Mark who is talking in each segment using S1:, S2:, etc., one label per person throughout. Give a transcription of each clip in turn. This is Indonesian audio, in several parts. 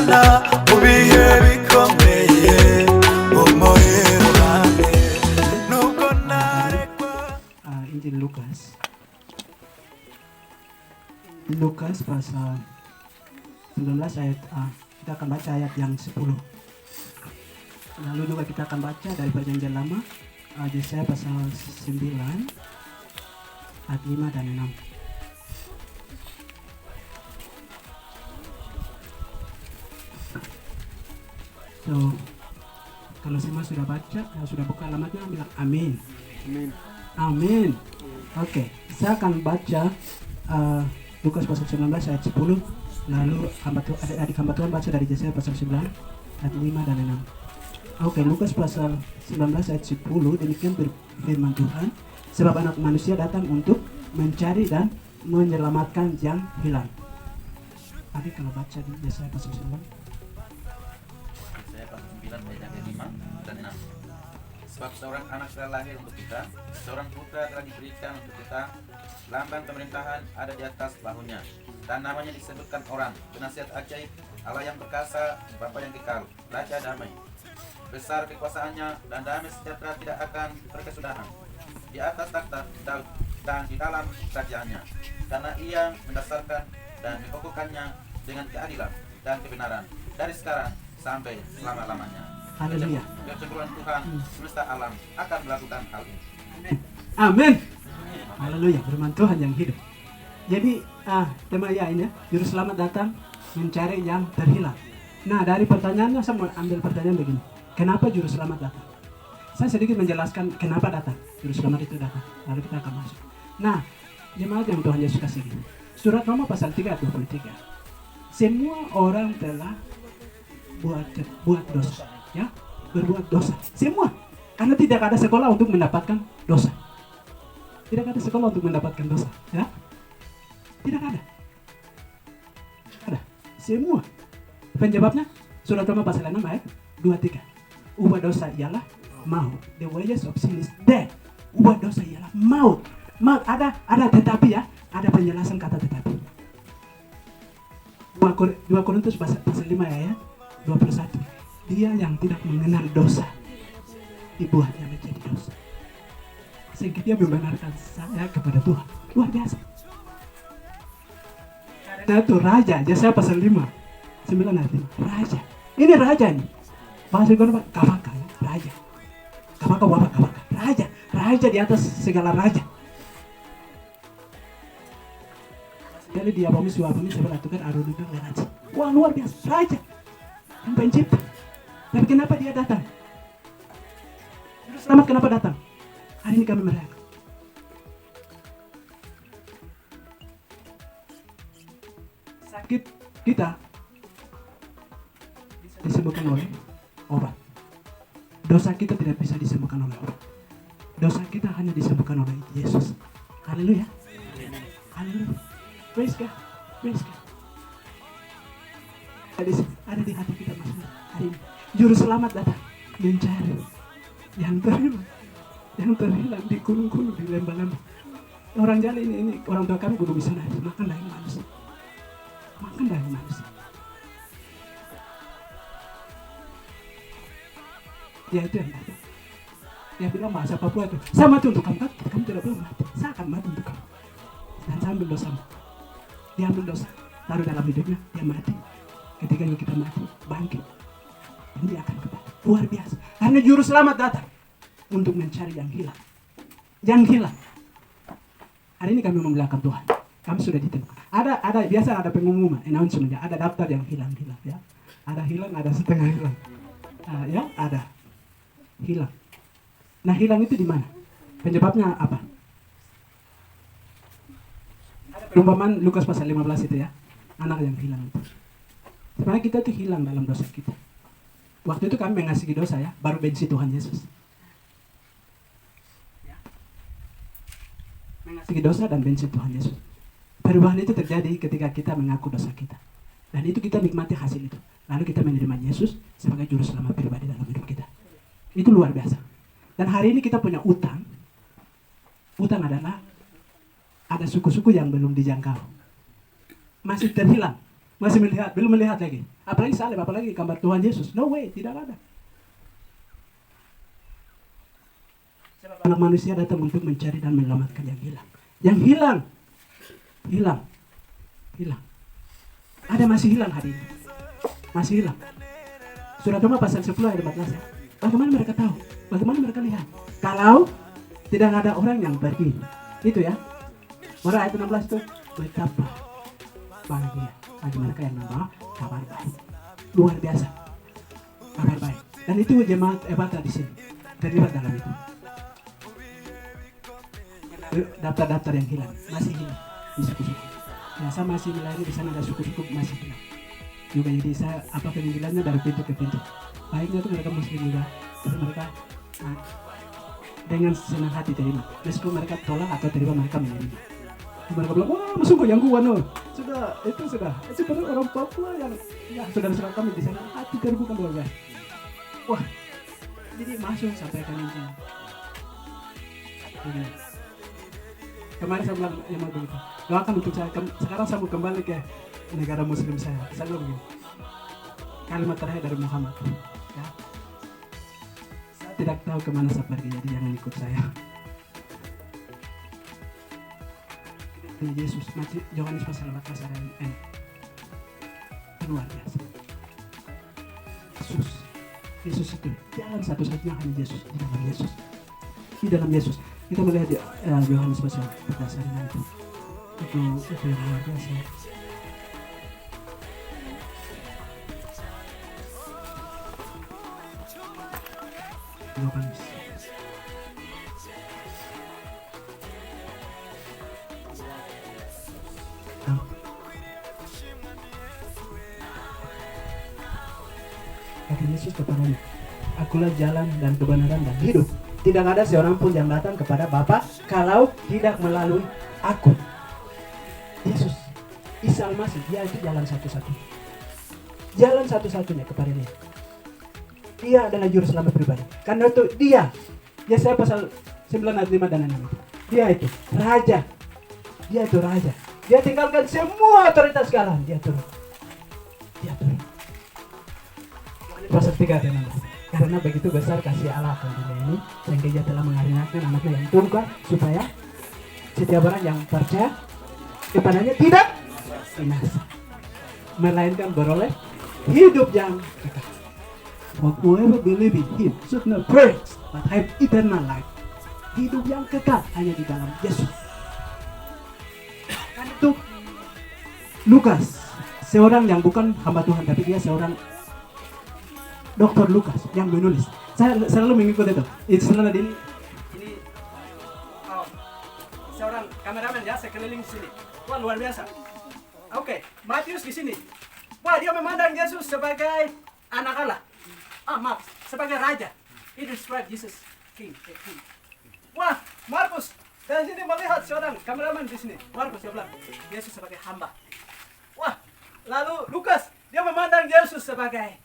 S1: Ubiye bikomeye umuhero wanjye nubwo narekwa.
S2: Injil Lukas pasal 19 ayat kita akan baca ayat yang 10. Lalu juga kita akan baca dari perjanjian lama Yesaya pasal 9 ayat 5 dan 6. So, kalau semua sudah baca, sudah buka alamatnya, bilang amin. Amin. Oke, saya akan baca Lukas pasal 19 ayat 10. Lalu adik hamba Tuhan baca dari Yesaya pasal 9 ayat 5 dan 6. Oke, Lukas pasal 19 ayat 10, demikian firman Tuhan. Sebab anak manusia datang untuk mencari dan menyelamatkan yang hilang. Adik kalau baca di Yesaya pasal 9.
S3: Yesaya pasal 9 ayat 5 dan 6. Sebab seorang anak telah lahir untuk kita, seorang putra telah diberikan untuk kita, lambang pemerintahan ada di atas bahunya, dan namanya disebutkan orang, penasihat ajaib, Allah yang perkasa, Bapa yang kekal, Raja damai. Besar kekuasaannya dan damai sejahtera tidak akan berkesudahan di atas takhta dan di dalam kerajaannya, karena ia mendasarkan dan mengokohkannya dengan keadilan dan kebenaran dari sekarang sampai selama-lamanya.
S2: Haleluya.
S3: Kecemburuan Tuhan semesta alam akan melakukan hal ini.
S2: Amin. Haleluya, firman Tuhan yang hidup. Jadi tema ya ini, juru selamat datang mencari yang terhilang. Nah, dari pertanyaannya saya mau ambil pertanyaan begini. Kenapa juru selamat datang? Saya sedikit menjelaskan kenapa datang. Juru selamat itu datang. Lalu kita akan masuk. Nah, jemaat yang Tuhan Yesus kasih ini. Surat Roma pasal 3 ayat 23. Semua orang telah buat dosa, ya, berbuat dosa. Semua. Karena tidak ada sekolah untuk mendapatkan dosa. Tidak ada sekolah untuk mendapatkan dosa, ya. Tidak ada. Ada. Semua. Penyebabnya surat Roma pasal 6 ayat 23. Ubah dosa ialah maut. The wages of sin is death. Ubah dosa ialah maut. Maut ada tetapi, ya, ada penjelasan kata tetapi. 2 Korintus pasal 5 ayat 21. Dia yang tidak mengenal dosa dibuatnya menjadi dosa, sehingga dia membenarkan saya kepada Tuhan. Luar biasa. Karena itu raja, Yesaya pasal 5 9 ayat 5. Raja. Ini raja nih. Bahasa Indonesia kabaka, ya? Raja. Kabaka wabak kabaka. Raja. Raja di atas segala raja. Jadi dia bumi sebelah tukar arudukan raja. Wah, luar biasa. Raja. Yang pencipta. Tapi kenapa dia datang? Juru selamat kenapa datang? Hari ini kami merayakan. Sakit kita bisa disembuhkan oleh obat. Dosa kita tidak bisa disembuhkan oleh obat. Dosa kita hanya disembuhkan oleh Yesus. Haleluya. Haleluya. Praise God. Praise God. Ada di hati kita masing-masing hari ini. Juru selamat datang mencari yang terhilang di gunung-gunung, di lembah-lembah. Orang Jali ini orang tua kami guru bisa makan daging manusia. Makan daging manusia. Dia itu yang datang. Dia bilang bahasa Papua itu, saya mati untuk kamu, kamu tidak boleh mati. Saya akan mati untuk kamu. Dan saya ambil dosamu. Dia ambil dosa, taruh dalam hidupnya, dia mati. Ketika kita mati, bangkit. Dan dia akan kembali. Luar biasa. Karena juru selamat datang untuk mencari yang hilang. Yang hilang. Hari ini kami membelakang Tuhan. Kami sudah ditemukan. Biasa ada pengumuman, announcement, ada daftar yang hilang, ya. Ada hilang, ada setengah hilang. Ya, ada hilang. Nah, hilang itu di mana? Penyebabnya apa? Ada perumpamaan Lukas pasal 15 itu, ya. Anak yang hilang itu. Sebenarnya kita itu hilang dalam dosa kita. Waktu itu kami mengasihi dosa, ya, baru benci Tuhan Yesus. Ya. Mengasihi dosa dan benci Tuhan Yesus. Perubahan itu terjadi ketika kita mengaku dosa kita. Dan itu kita nikmati hasil itu. Lalu kita menerima Yesus sebagai juru selamat pribadi dalam hidup kita. Itu luar biasa. Dan hari ini kita punya utang. Utang adalah ada suku-suku yang belum dijangkau. Masih terhilang. Masih melihat, belum melihat lagi. Apalagi salib, apalagi gambar Tuhan Yesus. No way, tidak ada. Sebab anak manusia datang untuk mencari dan menyelamatkan yang hilang. Yang hilang. Hilang. Ada masih hilang hari ini. Masih hilang. Surat Roma pasal 10 ayat 14 ya. Bagaimana mereka tahu? Bagaimana mereka lihat? Kalau tidak ada orang yang pergi. Itu ya. Maka ayat 16 itu betapa bahagia bagi mereka yang membawa kabar baik. Luar biasa. Kabar baik. Dan itu jemaat Ebata di sini. Terlibat dalam itu. Daftar-daftar yang hilang masih hilang di suku-suku. Ya, saya masih melayani di sana, ada suku-suku masih hilang. Juga jadi saya penginjilannya dari pintu ke pintu. Baiknya itu mereka muslim juga, tapi mereka dengan senang hati terima. Meskipun mereka tolak atau terima, mereka menerima. Mereka bilang, wah sungguh yang kuat no. Itu sudah orang Papua yang ya, saudara-saudara kami di sana hati terbuka luar biasa. Wah, jadi masuk sampaikan Injil. Kemarin saya bilang yang mau begitu, doakan untuk saya. Sekarang saya mau kembali ke negara muslim saya. Saya bilang begini, kalimat terakhir dari Muhammad ya, saya tidak tahu kemana saya pergi, jadi jangan ikut saya. Yesus, Yohanes pasal 14 ayat 6. Luar biasa. Yesus itu jalan satu-satunya hanya Yesus, di dalam Yesus. Kita melihat Yohanes pasal 14 ayat 6 itu yang luar biasa. Yohanes. Kata Yesus kepadanya, akulah jalan dan kebenaran dan hidup. Tidak ada seorang pun yang datang kepada Bapa kalau tidak melalui aku. Yesus, Isa Al-Masih, dia itu jalan satu-satunya. Jalan satu-satunya kepada dia. Dia adalah juru selamat pribadi. Karena itu dia. Yesaya pasal 9 ayat 5 dan 6. Dia itu raja. Dia itu raja. Dia tinggalkan semua otoritas segala. Dia turun. Pasal 3 ayat 16. Karena begitu besar kasih Allah akan dunia ini, sehingga Ia telah mengaruniakan anaknya yang tunggal, supaya setiap orang yang percaya kepadanya tidak binasa, melainkan beroleh hidup yang kekal. For whoever believe in Him should not perish, but have eternal life. Hidup yang kekal hanya di dalam Yesus. Karena itu Lukas, seorang yang bukan hamba Tuhan, tapi dia seorang Dr. Lukas yang menulis. Saya selalu mengikuti itu. Istilahnya ini seorang kameramen ya, sekeliling sini. Wah, luar biasa. Oke, Matius di sini. Wah, dia memandang Yesus sebagai anak Allah. Maaf, sebagai raja. He described Jesus king. Wah, Markus dari sini melihat seorang kameramen di sini. Markus dia bilang Yesus sebagai hamba. Wah, lalu Lukas dia memandang Yesus sebagai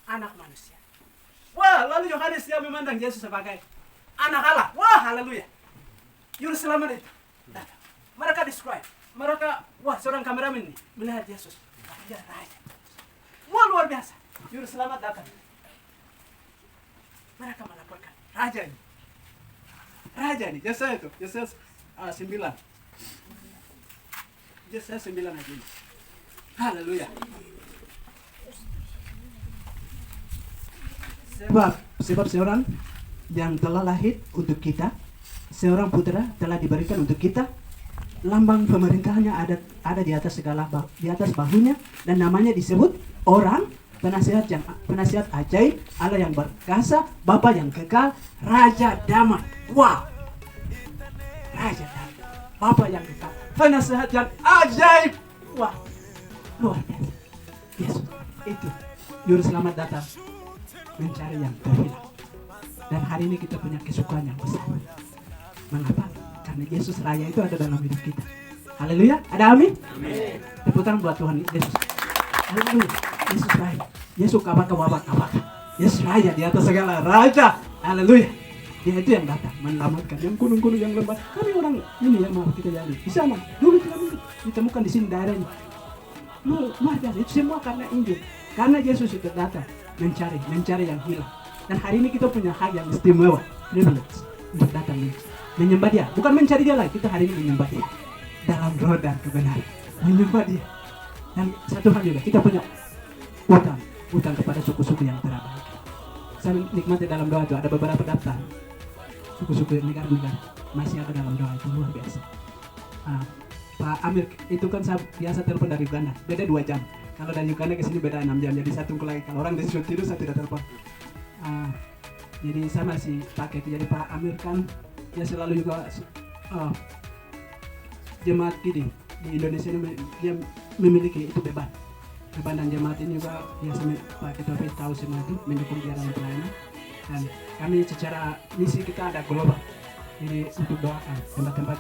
S2: anak manusia. Wah, lalu Yohanes dia memandang Yesus sebagai anak Allah. Wah, haleluya. Juru selamat itu. Mereka describe. Wah, seorang kameramen ini melihat Yesus. Dia raja. Wah, luar biasa. Juru selamat datang. Mereka melaporkan raja ini. Yesaya itu. Yesaya 9. Yesaya 9 aja ini. Haleluya. Sebab seorang yang telah lahir untuk kita, seorang putra telah diberikan untuk kita, lambang pemerintahannya ada di atas di atas bahunya, dan namanya disebut orang penasihat ajaib, Allah yang berkuasa, Bapa yang kekal, Raja Damai. Wah, Raja Damai, Bapa yang kekal, penasihat yang ajaib. Wah, luar biasa. Yesus itu juru selamat datang mencari yang terhilang. Dan hari ini kita punya kesukaan yang besar. Mengapa? Karena Yesus Raya itu ada dalam hidup kita. Haleluya. Ada amin? Amin. Tepuk tangan buat Tuhan Yesus. Haleluya. Yesus Raya. Yesus kabaka. Yesus Raya di atas segala raja. Haleluya. Dia itu yang datang menyelamatkan yang gunung-gunung yang lembah. Kami orang ini yang mau kita jadi. Di sana dulu kita ditemukan di sini daerah ini. luar biasa. Itu semua karena Injil. Karena Yesus itu datang mencari yang hilang. Dan hari ini kita punya hak yang istimewa, privilege, untuk datang menyembah dia. Bukan mencari dia lagi, kita hari ini menyembah dia dalam roh dan kebenaran, menyembah dia. Dan satu hal juga, kita punya utang kepada suku-suku yang terabaikan. Saya nikmati dalam doa itu ada beberapa daftar suku-suku negara-negara masih ada dalam doa, itu luar biasa. Pak Amir itu kan saya biasa telepon dari Uganda, beda 2 jam. Kalau dari Uganda ke sini beda 6 jam, jadi saya tunggu lagi. Kalau orang disuruh tidur saya tidak telepon. Jadi saya masih pakai itu. Jadi Pak Amir kan dia selalu juga jemaat gini di Indonesia ini dia memiliki itu beban dan jemaat ini juga biasa Pak Ketua tahu semua itu mendukung dia dalam pelayanan. Dan kami secara misi kita ada global, jadi untuk doakan tempat-tempat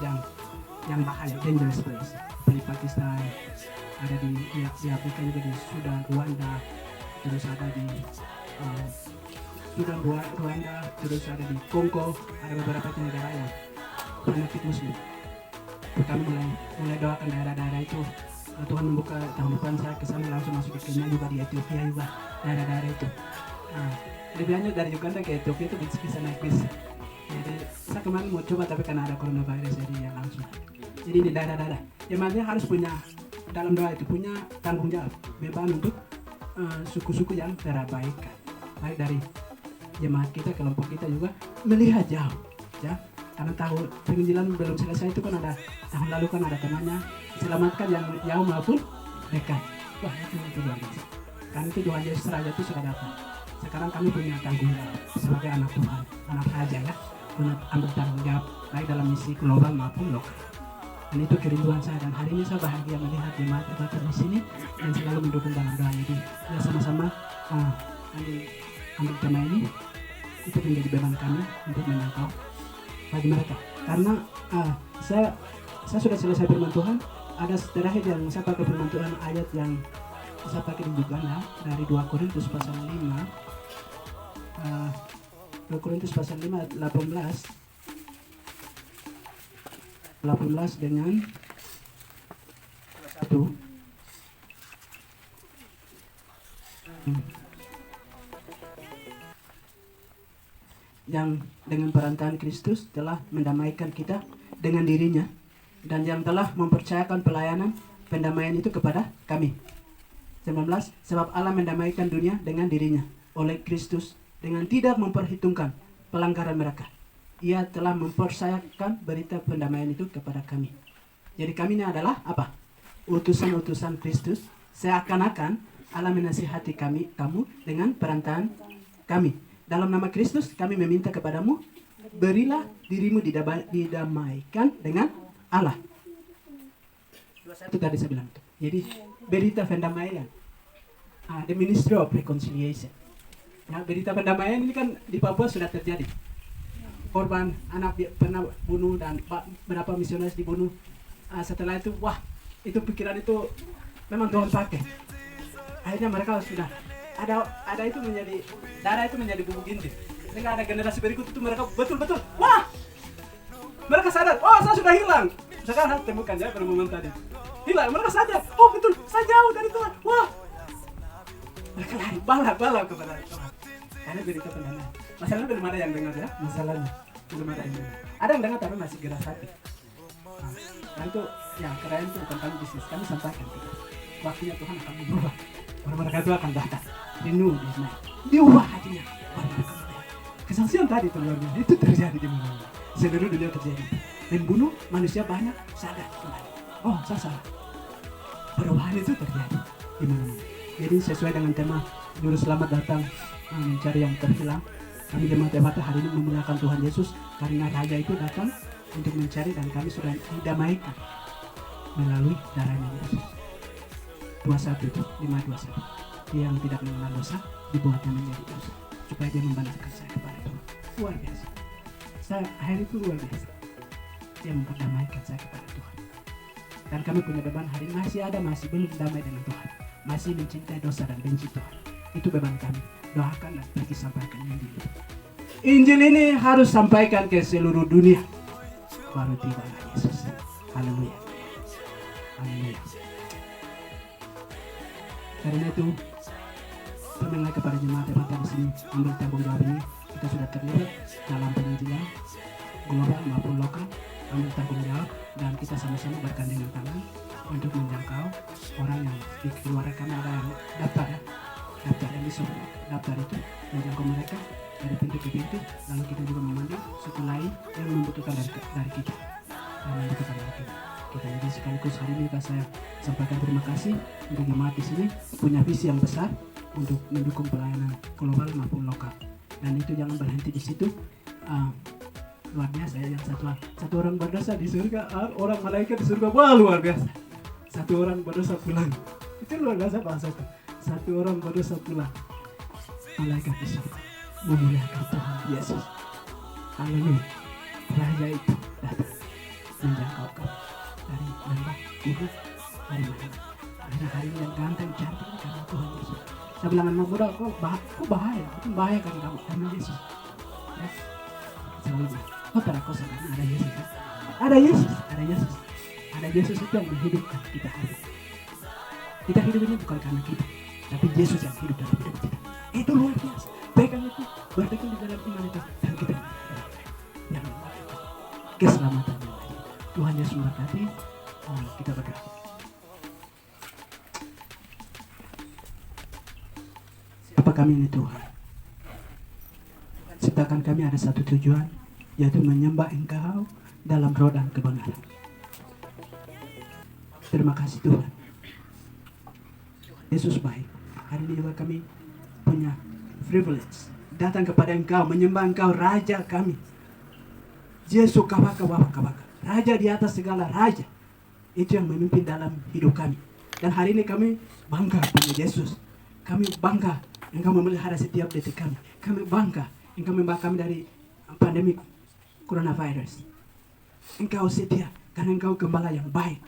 S2: yang bahaya, dangerous place, seperti Pakistan, ada di Afrika juga, di Sudan, Rwanda, terus ada di Sudan, Rwanda, terus ada di Kongo, ada beberapa negara yang fanatik Muslim. Kami mulai doakan daerah-daerah itu. Tuhan membuka tahun depan saya ke sana, langsung masuk ke Kenya juga, di Ethiopia juga, daerah-daerah itu. Lebih lanjut dari Uganda ke Ethiopia itu bisa naik bis. Jadi saya kemarin mau coba tapi karena ada coronavirus jadi ya langsung. Jadi di daerah-daerah, jemaatnya harus punya dalam doa itu punya tanggung jawab, beban untuk suku-suku yang terabaikan. Baik dari jemaat kita, kelompok kita juga melihat jauh, ya. Karena tahu penginjilan belum selesai itu kan ada tahun lalu kan ada temanya selamatkan yang jauh maupun dekat. Wah itu luar biasa. Karena itu Tuhan Yesus Raja itu sudah datang. Sekarang kami punya tanggung jawab sebagai anak Tuhan, anak raja ya, punya ambil tanggung jawab baik dalam misi global maupun lokal. Dan itu kerinduan saya, dan hari ini saya bahagia melihat jemaat terbatas di sini yang selalu mendukung dalam doa. Jadi ya sama-sama ambil tema ini, itu menjadi beban kami untuk menangkau bagi mereka. Karena saya sudah selesai firman Tuhan. Ada terakhir yang saya pakai firman Tuhan, ayat yang saya pakai di Uganda dari 2 Korintus pasal 5. 2 Korintus pasal 5 ayat 18 dengan 1. Yang dengan perantaraan Kristus telah mendamaikan kita dengan dirinya, dan yang telah mempercayakan pelayanan pendamaian itu kepada kami. 19. Sebab Allah mendamaikan dunia dengan dirinya oleh Kristus dengan tidak memperhitungkan pelanggaran mereka. Ia telah mempercayakan berita pendamaian itu kepada kami. Jadi kami ini adalah apa? Utusan-utusan Kristus. Seakan-akan Allah menasihati kamu dengan perantaraan kami. Dalam nama Kristus kami meminta kepadamu, berilah dirimu didamaikan dengan Allah. 21 tadi saya bilang itu. Jadi berita pendamaian, the ministry of reconciliation. Ya, berita pendamaian ini kan di Papua sudah terjadi. Korban anak pernah bunuh dan berapa misionaris dibunuh. Setelah itu, wah, itu pikiran itu memang Tuhan pakai. Akhirnya mereka sudah ada itu menjadi darah itu menjadi bumbu ginting. Sehingga ada generasi berikut itu mereka betul-betul, wah, mereka sadar, oh saya sudah hilang. Sekarang saya temukan ya permohonan tadi. Hilang, mereka sadar, oh betul, saya jauh dari Tuhan. Wah, mereka lari balap kepada Tuhan. Karena berita pendamaian. Masalahnya belum ada yang dengar ya, masalahnya belum ada yang dengar. Ada yang dengar tapi masih geras hati. Nah itu ya keren itu tentang bisnis. Kami sampaikan kita. Waktunya Tuhan akan berubah. Mereka itu akan datang. Renew this night. Diubah hatinya. Kesaksian tadi itu luar biasa. Itu terjadi di mana-mana. Seluruh dunia terjadi. Membunuh manusia banyak sadar kembali. Oh saya salah. Perubahan itu terjadi di mana-mana. Jadi sesuai dengan tema Juru Selamat datang mencari yang terhilang. Kami jemaat Ebata hari ini memuliakan Tuhan Yesus karena Raja itu datang untuk mencari, dan kami sudah didamaikan melalui darahnya Yesus. 21 itu 5:21. Dia yang tidak mengenal dosa dibuatnya menjadi dosa supaya dia membenarkan saya kepada Tuhan. Luar biasa. Saya hari itu luar biasa. Dia memperdamaikan saya kepada Tuhan. Dan kami punya beban hari ini masih belum damai dengan Tuhan. Masih mencintai dosa dan benci Tuhan. Itu beban kami. Doakan dan pergi sampaikan Injil. Injil ini harus sampaikan ke seluruh dunia. Baru tibalah Yesus. Haleluya. Haleluya. Karena itu, permintaan kepada jemaat di sini ambil tanggung jawab ini. Kita sudah terlibat dalam penginjilan global maupun lokal, ambil tanggung jawab dan kita sama-sama bergandengan tangan untuk menjangkau orang yang di keluarga kami ada yang daftar ya, daftar yang bisa daftar itu menjangkau mereka dari pintu ke pintu, lalu kita juga memanggil suku lain yang membutuhkan dari kita dan membutuhkan dari kita. Jadi sekaligus hari ini saya sampaikan terima kasih untuk jemaat di sini punya visi yang besar untuk mendukung pelayanan global maupun lokal, dan itu jangan berhenti di situ. Luar biasa ya, yang satu orang berdosa di surga, orang malaikat di surga, wah luar biasa. Satu orang berdosa pulang, itu luar biasa bahasa itu. Satu orang berdosa pulang, malaikat di surga memuliakan Tuhan Yesus. Haleluya. Raja itu datang menjangkau kau dari lembah Uhud, dari mana? Karena hari yang ganteng cantik karena Tuhan Yesus. Saya bilang anak muda, kok bahaya? Itu bahaya karena Yesus. Ya. Saya bilang, kok terakosa karena ada Yesus kan? Ada Yesus, ada Yesus. Ada Yesus itu yang menghidupkan kita hari. Kita hidup ini bukan karena kita, tapi Yesus yang hidup dalam hidup kita. Itu luar biasa. Pegang itu, berteguh di dalam iman itu, dan kita yang keselamatan yang lain. Tuhan Yesus memberkati. Kita berdoa. Bapa kami ini Tuhan, ciptakan kami ada satu tujuan, yaitu menyembah Engkau dalam roh dan kebenaran. Terima kasih Tuhan. Yesus baik. Hari ini juga kami punya privilege datang kepada Engkau, menyembah Engkau, Raja kami. Yesus kabaka, Raja di atas segala raja. Itu yang memimpin dalam hidup kami. Dan hari ini kami bangga punya Yesus. Kami bangga Engkau memelihara setiap detik kami. Kami bangga Engkau membawa kami dari pandemi coronavirus. Engkau setia karena Engkau gembala yang baik.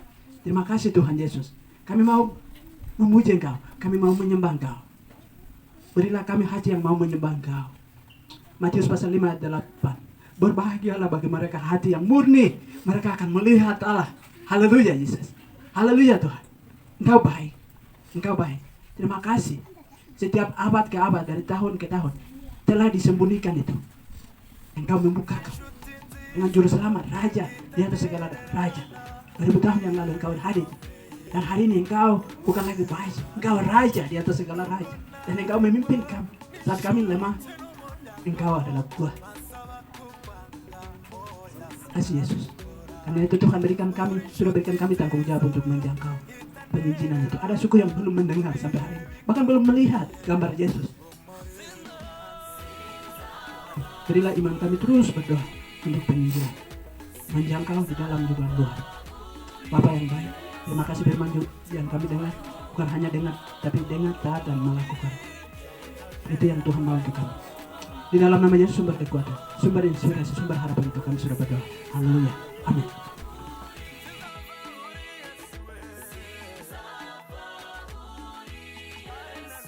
S2: Terima kasih Tuhan Yesus. Kami mau memuji Engkau. Kami mau menyembah Engkau. Berilah kami hati yang mau menyembah Engkau. Matius pasal 5 ayat 8. Berbahagialah bagi mereka hati yang murni. Mereka akan melihat Allah. Haleluya Yesus. Haleluya Tuhan. Engkau baik. Engkau baik. Terima kasih. Setiap abad ke abad, dari tahun ke tahun, telah disembunyikan itu. Engkau membukakan dengan juru selamat, Raja di atas segala raja. 2000 tahun yang lalu Engkau hadir. Dan hari ini Engkau bukan lagi baik. Engkau Raja di atas segala raja. Dan Engkau memimpin kami. Saat kami lemah, Engkau adalah kuat. Kasih Yesus. Karena itu Tuhan sudah berikan kami tanggung jawab untuk menjangkau penginjilan itu. Ada suku yang belum mendengar sampai hari ini, bahkan belum melihat gambar Yesus. Berilah iman kami terus berdoa untuk penginjilan, menjangkau di dalam juga luar. Bapa yang baik, terima kasih firman yang kami dengar, bukan hanya dengar, tapi dengar, taat, dan melakukan. Itu yang Tuhan mau untuk kami. Di dalam nama Yesus, sumber kekuatan, sumber inspirasi, sumber harapan itu kami sudah berdoa. Haleluya. Amin.